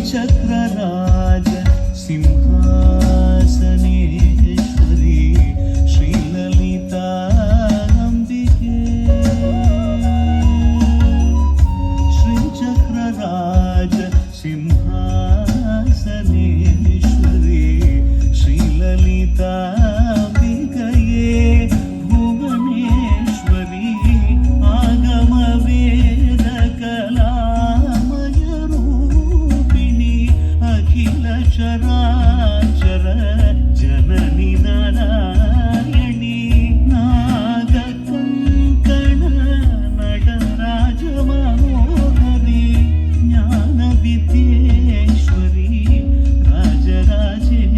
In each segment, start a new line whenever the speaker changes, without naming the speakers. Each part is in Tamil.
श्रीचक्रराज सिंहासनेश्वरी श्रीललिताम्बिके श्रीचक्रराज सिंहासनेश्वरी श्रीललिताम्बिकये भुवनेश्वरी आगमवेदकलामयरूपिणी अखिल चराचर जननी नारायणी नागकङ्कण नटराजमनोहरी ज्ञानविद्येश्वरी राजराजेश्वरी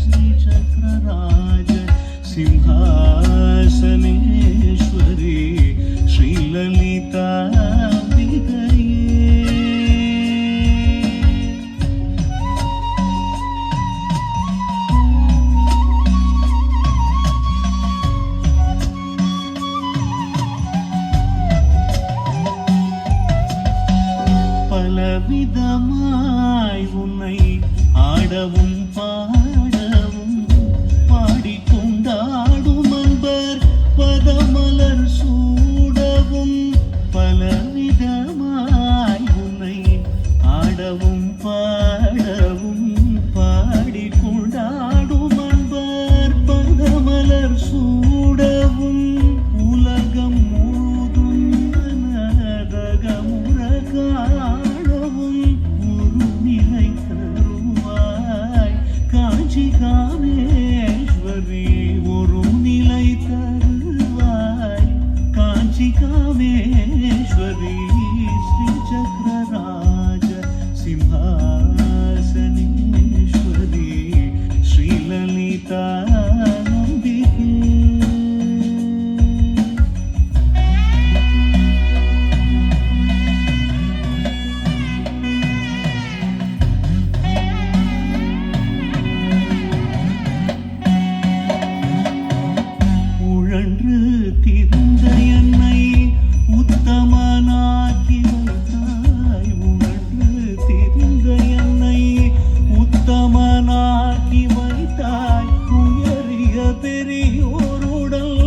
श्रीचक्रराज सिंहासनेश्वरी श्रीललिताम्बिकये பலவிதமாய் உன்னை ஆடவும் பாடவும் பாடிக்கொண்டாடும் அன்பர் பதமலர் சூடவும் பலவிதமாய் உன்னை ஆடவும் பாடவும் பாடிக்கொண்டாடும் அன்பர் பதமலர் சூடவும் உலகம் முழுதும் மனதகமுற காணவும் ஒரு நிலை தருவாய் காஞ்சி காமேஸ்வரி ஒரு நிலை தருவாய் காஞ்சி காமேஸ்வரி ஸ்ரீசக்கரராஜ சிம்ஹாசனேஸ்வரி ஸ்ரீலலிதாம்பிகே உழன்று திரிந்த என்னை உத்தமனாக்கி வைத்தாய் உழன்று திரிந்த என்னை உத்தமனாக்கி வைத்தாய் உயரிய பெரியோருடல்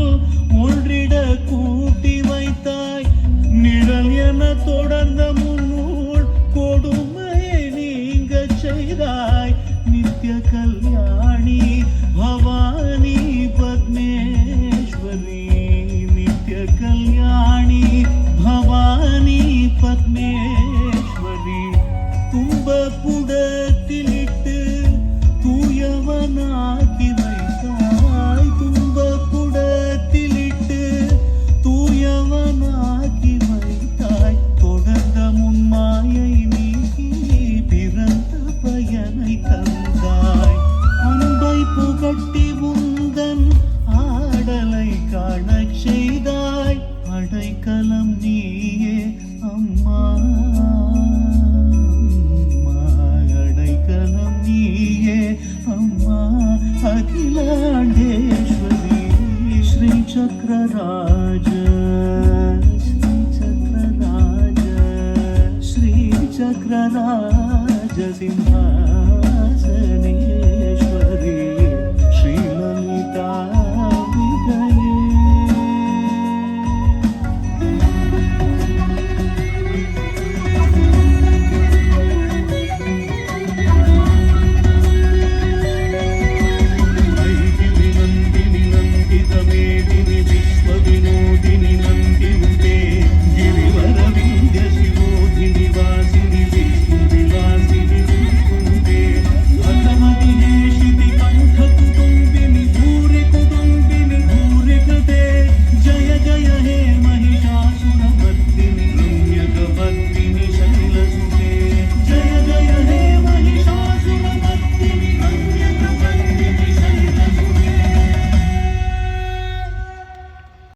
ஒன்றிட கூட்டி வைத்தாய் நிழல் என தொடர்ந்த முன்னூல் கொடுமையை நீங்க செய்தாய் நித்ய கல்யாணி பவானி பத்மேஸ்வரி நித்ய கல்யாணி பவானி பத்மேஸ்வரி துன்பப்புடத்திலிட்டு தூயவனாக்கி வைத்தாய் துன்பப்புடத்திலிட்டு தூயவனாக்கி வைத்தாய் தொடர்ந்த முன்மாயை நீக்கி பிறந்த பயனை தந்தாய் அன்பை புகட்டி உந்தன் ஆடலை காணச் செய்தாய் அடைக்கலம் நீயே அம்மா அடைக்கலம் நீயே அம்மா அகிலாண்டேஸ்வரி ஸ்ரீசக்கரராஜ ஸ்ரீசக்கரராஜ ஸ்ரீசக்கரராஜ சிம்ஹா